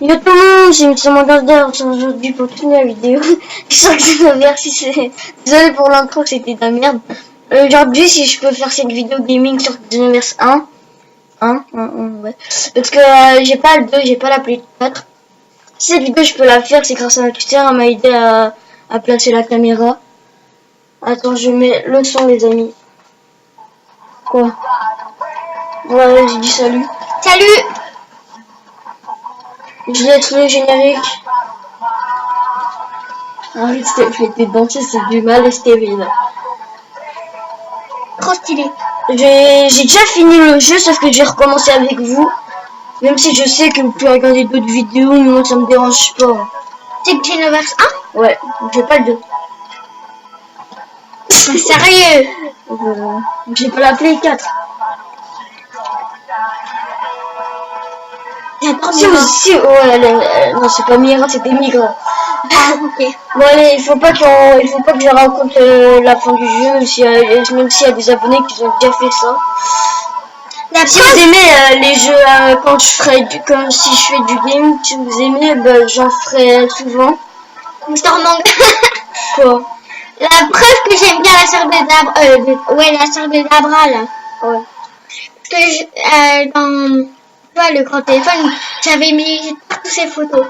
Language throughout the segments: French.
Yo tout le monde, c'est Mr. Mandander aujourd'hui pour toute la vidéo. J'espère que ça va bien, si c'est... Désolé pour l'intro, c'était de la merde. Aujourd'hui, si je peux faire cette vidéo gaming sur Xenoverse 1. Ouais. Parce que j'ai pas le 2, j'ai pas la Play 4. Si cette vidéo je peux la faire, c'est grâce à ma tuteur, elle m'a aidé à placer la caméra. Attends, je mets le son les amis. Quoi? Ouais, j'ai dit salut. Salut! Je laisse le générique. Arrête, je vais danser, c'est du mal et c'était là. Trop stylé. J'ai déjà fini le jeu, sauf que j'ai recommencé avec vous. Même si je sais que vous pouvez regarder d'autres vidéos, mais moi ça me dérange pas. C'est Xenoverse 1? Ouais, j'ai pas le 2. Sérieux? J'ai pas la Play 4. Si, ouais, non, c'est pas Mira, c'était Migra. Ah, ok. Bon, allez, il faut pas que je raconte la fin du jeu, même s'il y a des abonnés qui ont déjà fait ça. Si vous aimez les jeux, quand si je fais du game, si vous aimez, bah, j'en ferai souvent. Mister Manga. Quoi? La preuve que j'aime bien la sœur de Dabra, la sœur de Dabra, là. Ouais. Parce que dans le grand téléphone, j'avais mis toutes ces photos.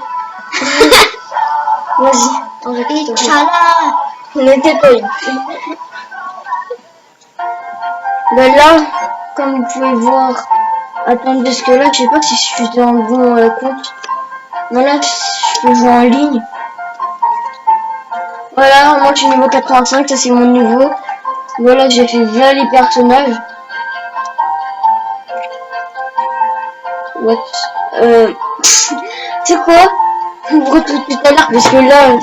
Vas-y. Inch'Allah. On était pas eu. Ben là, comme vous pouvez voir, attendez, parce que là, je sais pas si je suis dans le bon compte. Voilà, je peux jouer en ligne. Voilà, moi je suis niveau 85, ça c'est mon niveau. Voilà, j'ai fait 20 les personnages. What? C'est quoi? Tout à l'heure, parce que là,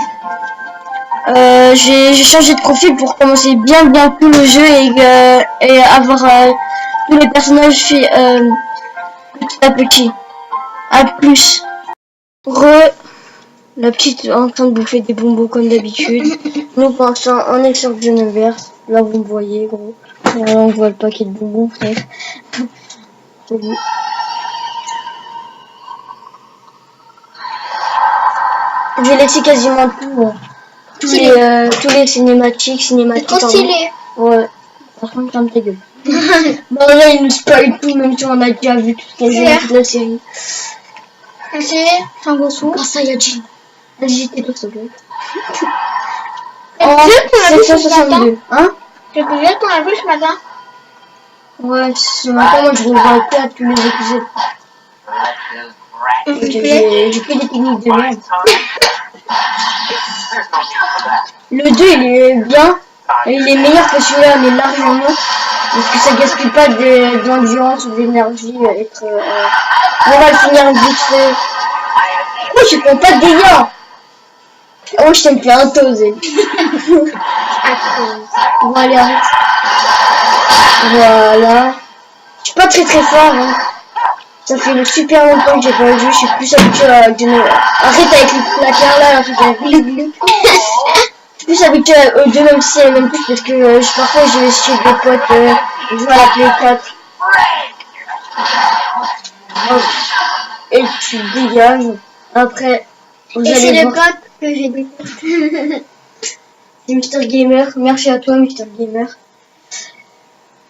j'ai changé de profil pour commencer bien tout le jeu et avoir tous les personnages petit à petit. À plus. La petite en train de bouffer des bonbons comme d'habitude. Nous pensons, on est sur Xenoverse. Là vous me voyez gros. Là on voit le paquet de bonbons frère. J'ai laissé quasiment tout. Tous les cinématiques. Trop stylé. Ouais. Par contre, ferme ta gueule. Bon là il nous spoil tout, même si on a déjà vu toute la série. C'est Sangoku. Grâce à Yajin. Vas-y, tais-toi, s'il te plaît. Oh, c'est 762. Hein? C'est plus vieux qu'on a vu ce matin. Ouais, ce matin, moi, je revois pas tous les épisodes. J'ai fait des techniques de merde. Le 2, il est bien. Et il est meilleur que celui-là, mais largement. Parce que ça gaspille pas d'endurance ou d'énergie. On va le finir vite fait. Oh, je prends pas de dégâts. Oh, je t'aime plus un tosé. Bon, allez, arrête. Voilà. Je suis pas très fort. Hein. Ça fait super longtemps que j'ai pas joué. Je suis plus habitué à arrête avec les placards là. Je suis plus habitué aux deux, même si elle m'aime plus. Parce que parfois je vais chez des potes. Je joue à la Play 4. Oh. Et tu dégages. Après, vous et allez c'est le voir. code que j'ai dit. C'est Mr Gamer. Merci à toi, Mr Gamer.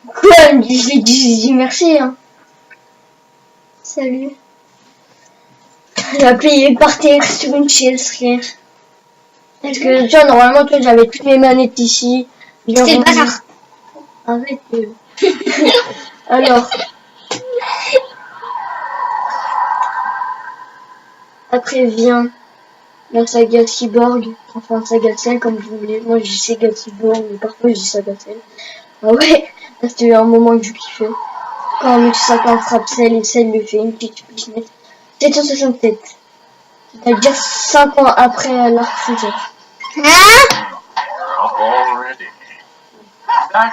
Quoi? Je l'ai dit merci, hein. Salut. La Play est par terre sur une chaise, frère. Parce que, tu vois, normalement, toi, j'avais toutes mes manettes ici. C'est le bazar. Arrête. Alors. Après vient la saga Cyborg, enfin saga Cell comme vous voulez. Moi je dis saga Cyborg, mais parfois je dis saga Cell. Ah ouais, là c'était un moment que je kiffais. Quand Multi-50 frappe Cell et Cell lui fait une petite piscinette. 767. C'est-à-dire 5 ans après l'arc Freezer. Hein?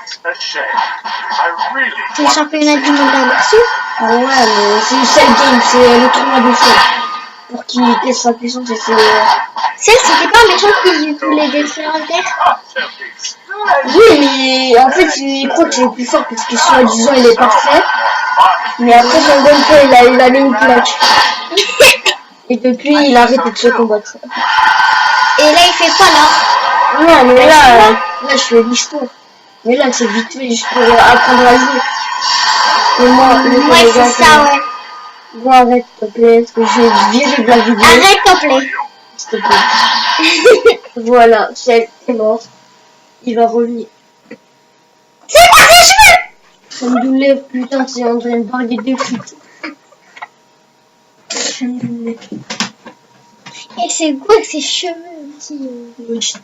C'est le championnat du monde là-dessus? Ah ouais, mais c'est le Cell Game, c'est le tournoi de Cell. Pour qu'il teste sa puissance et c'est... C'était pas un méchant qui joue tous les dessins en terre? Oui, mais en fait, il croit qu'il est plus fort parce que soi-disant il est parfait. Mais après son gameplay, il a mis une claque. Et depuis, il a arrêté de se combattre. Et là, il fait quoi là? Non, mais là, je fais l'histoire. Mais là, c'est vite fait, juste pour apprendre à jouer. Et moi, Ouais, c'est ça, ouais. Bon, arrête, s'il te plaît, parce que j'ai viré de la vidéo. Arrête, s'il te plaît. S'il te plaît. Voilà, c'est mort. Il va revenir. C'est quoi ces cheveux? Ça me lève, putain, c'est en train de barguer des frites. Et c'est quoi que ces cheveux aussi?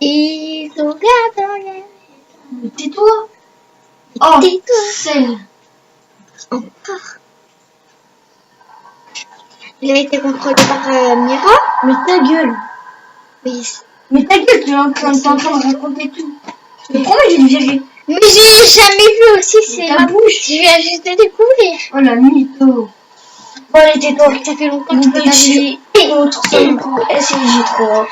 Et regarde. Mais tais-toi. Oh, Tais-toi. celle. Encore. Il a été contrôlé par Mira. Mais ta gueule. Oui. Mais ta gueule, tu es en train de raconter tout. Mais pourquoi j'ai le viré? Mais j'ai jamais vu aussi, c'est Ta ma bouche. Je viens juste de découvrir. Oh la mytho. Bon, allez, tais-toi. Ça fait longtemps que tu peux pas Petit autre SJ3.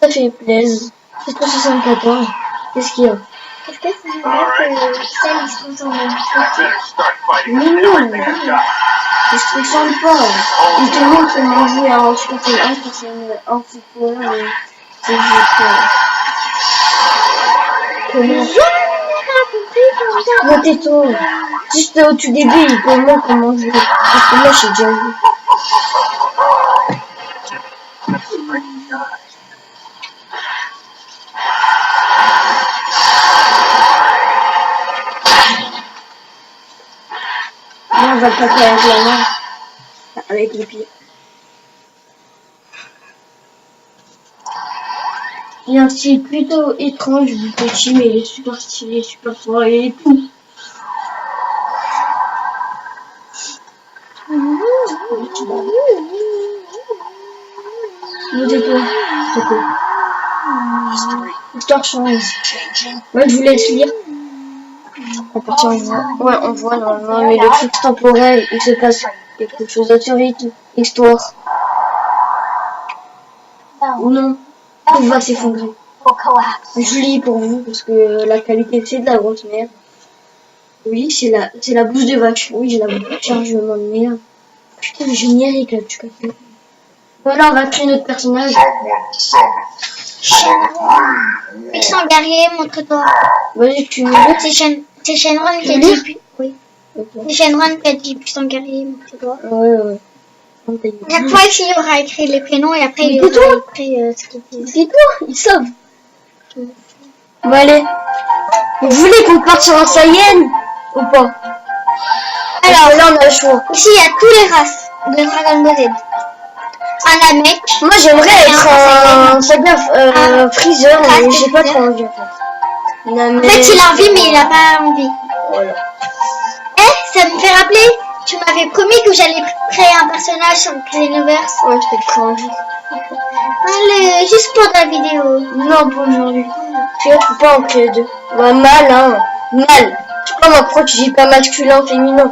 Ça fait plaisir. C'est pas 74. Qu'est-ce qu'il y a? Est-ce que c'est vrai que celle ils se sont en même Mais non. Je te sens pas. Il te montre comment jouer à un super c'est un football, mais c'est juste. Comment? Non, tais-toi. Juste au tout début, il te montre comment jouer. Parce que moi, j'ai déjà vu. Là, on va le taper avec la main. Avec les pieds. Il a un style plutôt étrange du petit, mais il est super stylé, super fort et tout. Nous tais-toi. C'est quoi? Histoire change. Ouais, je vous laisse lire. À partir on voit. Ouais, on voit normalement, mais le truc temporel, il se passe quelque chose assez vite. Histoire. Ou non. Tout va s'effondrer. Je lis pour vous parce que la qualité c'est de la grosse merde. Oui, c'est la bouse de vache. Oui, j'ai la bouse de chargement de merde. Putain, le générique là, tu captes. Voilà, on va créer notre personnage. Puissant guerrier, montre-toi. Vas-y, tu C'est Shenron qui a dit. Oui. C'est Shenron qui a dit puissant guerrier, montre-toi. Ouais. Chaque fois ici, il aura écrit les prénoms et après il Mais aura écrit ce qu'il dit. C'est toi, ils savent. Bon, allez. Vous voulez qu'on parte sur un Saiyan ou pas? Alors, là, on a le choix. Ici, il y a toutes les races de Dragon Ball Z. Un Namek. Moi, j'aimerais être un Saiyan Freezer, mais j'ai pas trop envie, en fait. En fait, il a envie, mais il a pas envie. Voilà. Eh, ça me fait rappeler, tu m'avais promis que j'allais créer un personnage sur Xenoverse. Ouais, je fais trop envie. Allez, juste pour la vidéo. Non, pas aujourd'hui. Tu vois, faut pas en créer deux. Bah, mal, hein. Mal. Je sais pas, moi, pourquoi tu dis pas masculin, féminin?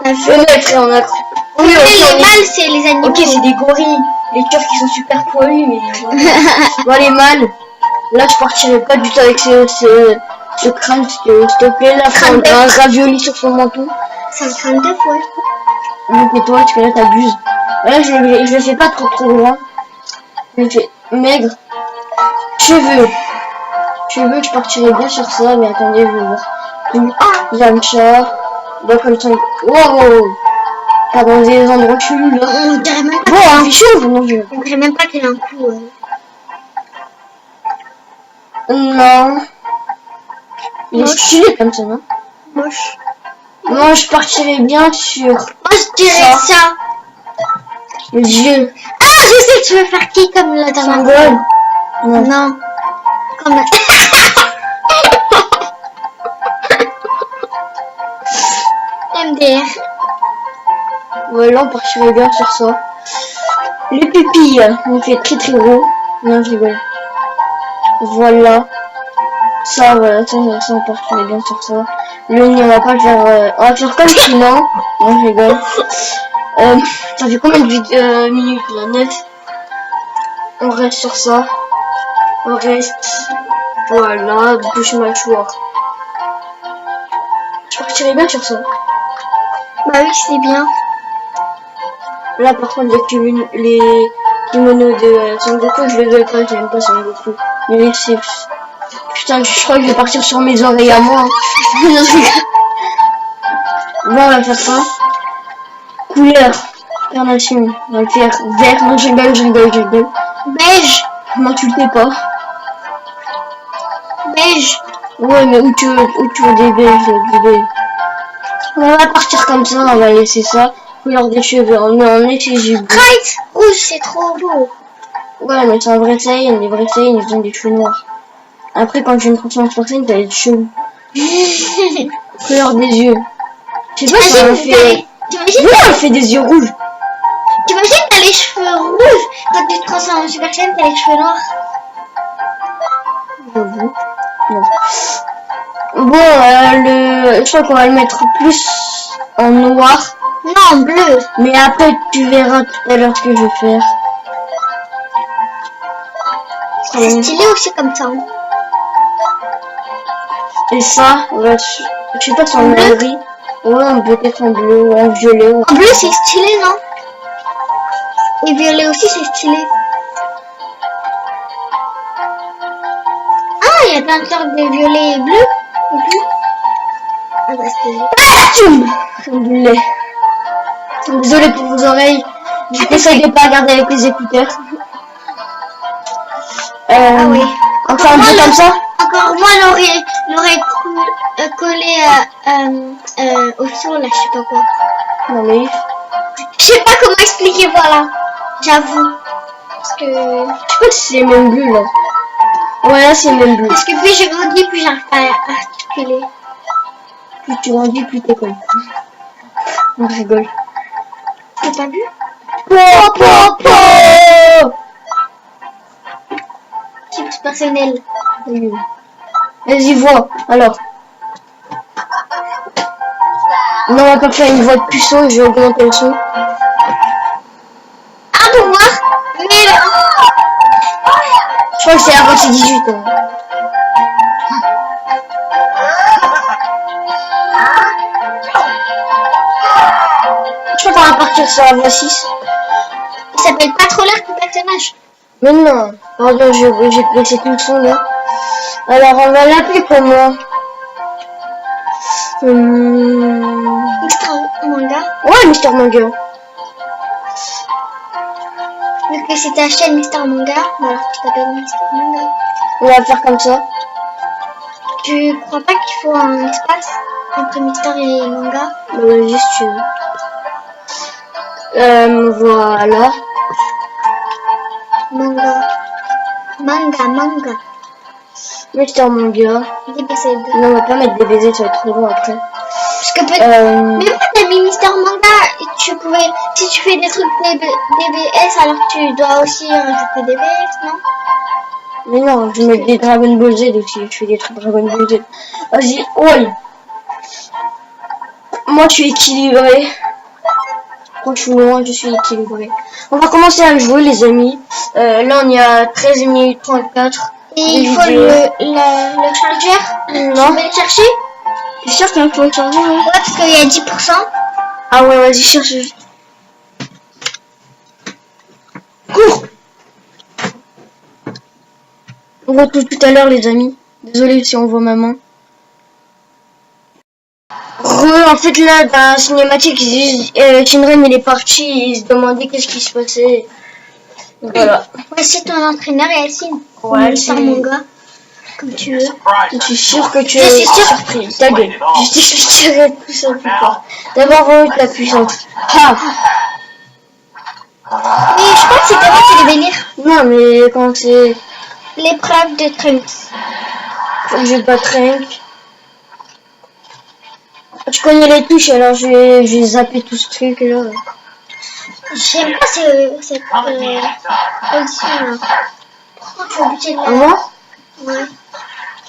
Fenêtre, on a cru. Oui, les mâles, c'est les animaux. Ok, c'est des gorilles. Les cœurs qui sont super poilus, mais... Bon, les mâles. Là, je partirai pas du tout avec ce crâne, s'il te plaît. Là, faut un ravioli sur son menton. C'est un crâne de fois. Donc, et toi, tu connais, t'abuses. Là, je le fais pas trop loin. Je le fais maigre. Cheveux, je partirai bien sur ça, mais attendez, je vais voir. Yamcha. Bah, comme ça. Wow! Pas dans des endroits chelous, là. On dirait même pas. Bon, un chauve, non, je... On dirait même pas qu'il a un coup. Non. Il est stylé comme ça, non? Moche. Moi, je partirais bien sur... Moi, je dirais ça. Le dieu. Ah, je sais, tu veux faire qui comme la dernière Symbole. Non. Non. Comme la... MDR. Voilà, on partirait bien sur ça. Les pupilles, on fait très très gros. Non, je rigole. Voilà. Ça, voilà, ça on partirait bien sur ça. Le nez, on va pas le faire... on va faire comme sinon. Non, je rigole. Ça fait combien de minutes là? 9. On reste sur ça. On reste... Voilà, bouche mâchoire. Je partirais bien sur ça. Bah oui, c'est bien. Là, par contre, les kimonos de Sangoku, je les veux pas, j'aime pas Sangoku. Mais c'est... Putain, je crois que je vais partir sur mes oreilles à moi. Bon, on va faire ça. Couleur. Carnation. On va le faire vert. Non, je rigole. Beige. Non, tu le fais pas. Beige. Ouais, mais où tu veux des beiges, du beige. On va partir comme ça, on va laisser ça. Couleur des cheveux, on est chez Jubu. Arrête. Rouge, c'est trop beau. Ouais, mais c'est un vrai Saiyan. Les vrais Saiyan, ils ont des cheveux noirs. Après, quand tu me transformes en Saiyan, t'as les cheveux. Couleur des yeux. Je sais pas si on fait... T'imagines, Oui, on fait des yeux rouges. t'as les cheveux rouges. Quand tu te transformes en Super Saiyan, t'as les cheveux noirs. J'avoue. Bon, je crois qu'on va le mettre plus en noir. Non, en bleu. Mais après, tu verras tout à l'heure ce que je vais faire. C'est stylé aussi comme ça. Et ça, ouais, je sais pas si on a gris. Ouais, peut-être en bleu ou en violet. Ou... En bleu, c'est stylé, non? Et violet aussi, c'est stylé. Ah, il y a plein de sortes de violet et bleu. Ah bah, c'est... Désolé. Désolé pour vos oreilles. J'essaie de pas regarder avec les écouteurs. Ah oui. Encore un peu comme ça. Encore moi, l'aurait collé au son, là, je sais pas quoi. Non mais... Je sais pas comment expliquer, voilà. J'avoue. Parce que... Je sais pas si c'est les mêmes bulles, là. Ouais, là, c'est les mêmes bulles. Parce que plus je grandis, plus j'arrive pas à articuler. Plus tu grandis, plus t'es con. On rigole. T'as pas vu? Tips personnel. Vas-y, vois. Alors. Non, on va pas faire une voix de puceau, je vais augmenter le son. Ah, pour voir. Mais... Je crois que c'est la voix de 18 ans. Je crois qu'on va partir sur la voix 6. Il s'appelle pas trop l'air ton personnage. Mais non, pardon, j'ai placé tout le son là. Alors, on va l'appeler comment? Extra manga. Ouais, Mister Manga. Vu que c'est ta chaîne Mister Manga, bah alors tu t'appelles Mister Manga. On va faire comme ça. Tu crois pas qu'il faut un espace entre Mister et Manga? Vas-y, si tu veux. Voilà. Manga. Mister Manga. DBZ. Non, on va pas mettre des baisers, ça va être trop long après. Parce que peut-être... Même quand t'as mis Mister Manga, tu pouvais... Si tu fais des trucs DBS, alors tu dois aussi rajouter DBS, non? Mais non, je mets des Dragon Ball Z aussi, je fais des trucs Dragon Ball Z. Vas-y, ouais. Moi, je suis équilibré. Franchement, je suis équilibré. On va commencer à jouer, les amis. Là, on est à 13 minutes 34. Et il faut le chargeur. Non. Tu veux le chercher? Je suis sûr qu'il faut le charger. Ouais, parce qu'il y a 10%. Ah ouais, vas-y, cherche. Cours. On retrouve tout à l'heure, les amis. Désolé si on voit ma main. En fait, là, dans la cinématique, Shinren, il est parti, il se demandait qu'est-ce qui se passait. Voilà. Voici ton entraîneur, Yacine. Ouais, Mister Manga. Comme tu veux. Je suis sûr que tu Je es suis sûre. surpris. Ta gueule. Je t'expliquerai tout ça plus tard. D'abord, voir ta puissance. Ah. Mais je crois que c'était moi qui devais lire Non, mais quand c'est... l'épreuve de Trunks. Faut que je bats Trunks. Tu connais les touches, alors je vais zapper tout ce truc là. J'aime pas cette position là. Pourquoi tu es obligé de la... Moi Ouais.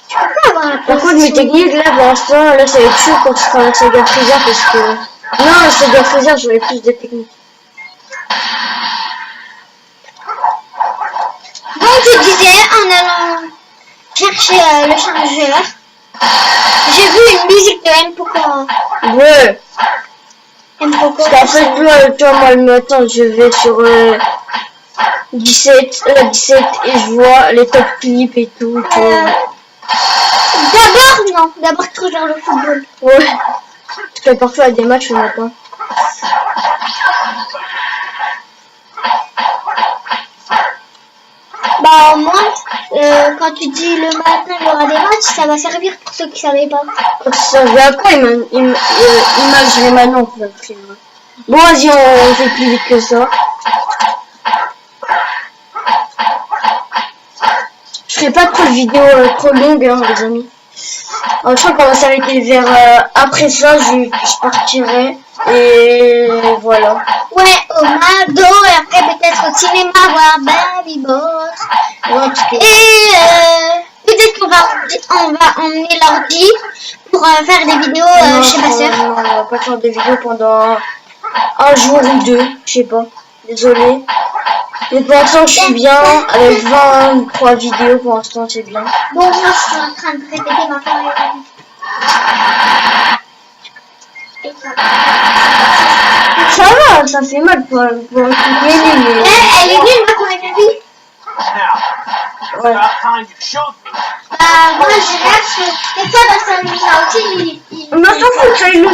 Tu peux pas avoir la Par contre, mes position. techniques là, pour l'instant, là ça va être chaud quand tu feras la saga Freezer parce que... Non, la saga Freezer, j'aurai plus de techniques. Donc je disais, en allant chercher le chargeur, j'ai vu une musique de M. Pourquoi? Ouais. Mpoko. Parce qu'en fait, là, tu vois, moi, le matin, je vais sur 17 et je vois les top clips et tout. Tu vois. D'abord, non. D'abord, tu regardes le football. Ouais. Parce que parfois, il y a des matchs le matin. Bah, au moins, quand tu dis le matin, il y aura des matchs, ça va servir pour ceux qui savaient pas. Quand ça vient après, imaginez maintenant qu'on va filmer. Bon, vas-y, on fait plus vite que ça. Je ferai pas trop de vidéos trop longues, hein, les amis. Alors, je crois qu'on va s'arrêter vers après ça, je partirai. Et voilà. Ouais, au McDo, et après peut-être au cinéma voir Baby Boss. Ouais, parce que... Et peut-être qu'on va emmener l'ordi pour faire des vidéos non, chez ma soeur. non, on va pas faire des vidéos pendant un jour ou deux, je sais pas. Désolé. Mais pour l'instant, je suis bien. Avec 23 vidéos, pour l'instant, c'est bien. Bon, moi je suis en train de répéter ma phrase. Ça va, ça fait mal pour couper mais... Elle est nulle, ma chorégraphie. Ouais. Moi j'ai lâché. Et toi, dans son Luna aussi, On s'en fout de ça, Luna.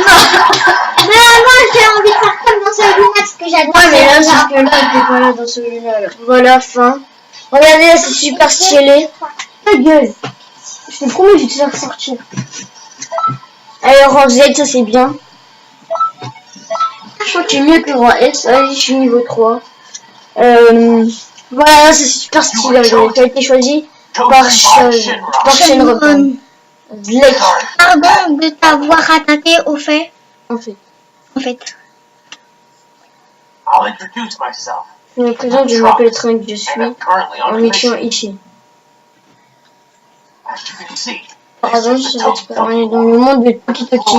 Mais moi j'ai envie de faire comme dans ce Luna parce que j'adore. Ouais, mais là, c'est que là, t'es pas là dans celui-là. Voilà, fin. Regardez, là, c'est super stylé. Ta gueule. Je te promets, je vais te faire sortir. Allez, rang Z, ça c'est bien. Je crois que c'est mieux que rang S. Allez, je suis niveau 3. Voilà, c'est super stylé. Ça a été choisi par Shenron. Blake. Pardon de t'avoir attaqué au fait. En fait. I'll introduce myself. Je me présente, je m'appelle Trunk, je suis And I'm currently on en a mission mission. ici. As you can see, Par this exemple, is the je vais Toki expérimenter dans Toki le monde de Toki Toki,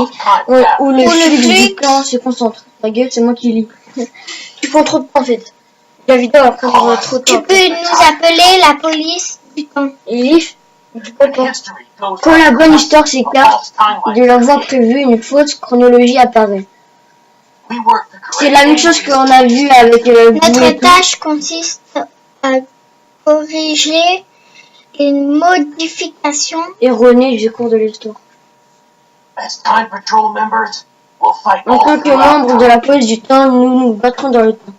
où le fluide du temps se concentre. Ta gueule, c'est moi qui lis. Tu prends trop de temps en fait. La vidéo va prendre trop de Tu temps. peux nous appeler la police du temps. Et Leaf, je peux pas. history goes Quand la bonne histoire a s'écarte false timeline. de la voie prévue, une fausse chronologie apparaît. We work to C'est correct la même chose qu'on a vu avec Blue Notre et tout. tâche consiste à corriger les modifications. Erroné du cours de l'histoire. As Time Patrol members, we'll fight En tant all que throughout membre de la police du temps, nous nous battrons dans le temps.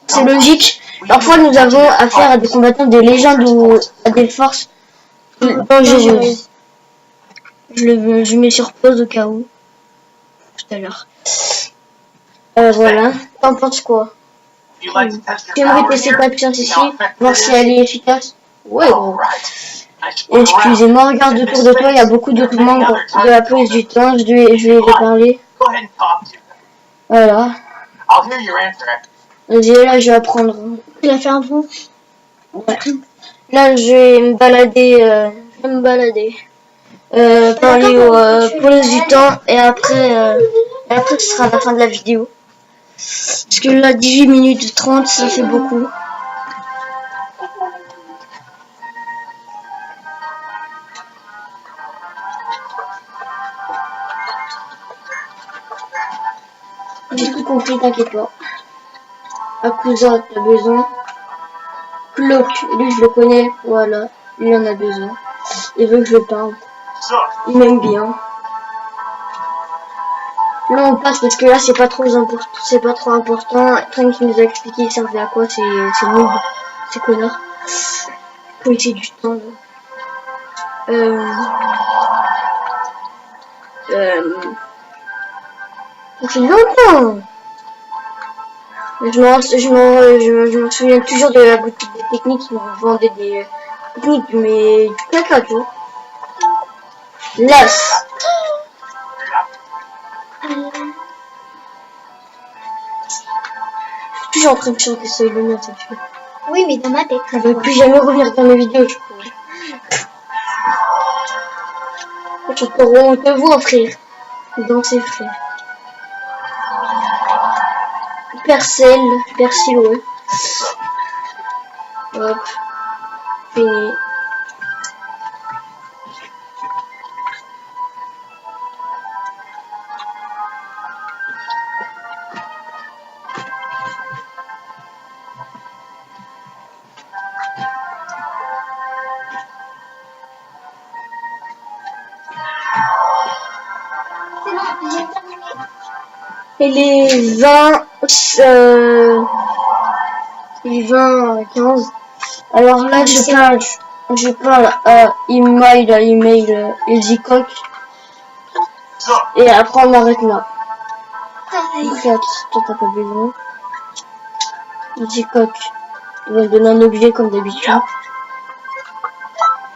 C'est logique. Parfois, nous avons affaire à des combattants de légende ou à des forces dangereuses. Je mets sur pause au cas où. Tout à l'heure. Voilà. T'en penses quoi? If you'd like to test Tu your aimerais power tester here, ta puissance see ici, how effective voir it si is? elle est efficace? Ouais, gros. Alright. Nice to look around. Excusez-moi, regarde autour de toi, il y a beaucoup d'autres membres de la police du temps, je vais les parler. Go ahead and talk to them. Voilà. I'll hear your answer after. Vas-y, là, je vais apprendre. Il a fait un bon. Ouais. Là, je vais me balader. Parler aux polices du temps, et après, ce sera la fin de la vidéo. Parce que là, 18 minutes 30, ça fait beaucoup. J'ai tout compris, t'inquiète pas. Akusa, t'as besoin. Cloak, lui je le connais, voilà, lui en a besoin. Il veut que je parle. So, Il m'aime bien. Là on passe parce que là c'est pas trop important. Trunk qui nous a expliqué il servait à quoi, c'est noob, c'est connard. Policier du temps là. Ça fait longtemps. Je me souviens toujours de la boutique des techniques qui nous vendait des techniques, mais du caca, tu vois. Las. Je suis toujours en train de chanter ça, il est bien, cette fille. Oui, mais dans ma tête. Je ne vais plus jamais revenir dans mes vidéos, je crois. On te voit, frère. Danser, frère. Persil, ouais. Hop. Fini. Il est 20h15. Alors là, je parle à email Easycock. So, Et après, on arrête là. Pareil. Regarde, toi, t'as pas besoin. Easycock. Il va me donner un objet comme d'habitude.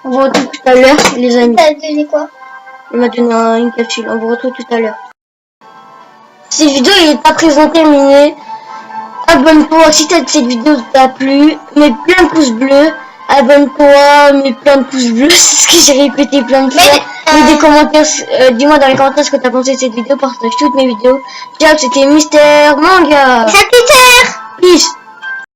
On vous retrouve tout à l'heure, les amis. T'as donné quoi? Il m'a donné une capsule. On vous retrouve tout à l'heure. Cette vidéo est à présent terminée. Abonne-toi si cette vidéo t'a plu. Mets plein de pouces bleus. Abonne-toi, mets plein de pouces bleus. C'est ce que j'ai répété plein de fois. Mets des commentaires. Dis-moi dans les commentaires ce que t'as pensé de cette vidéo. Partage toutes mes vidéos. Ciao, c'était Mister Manga. Ça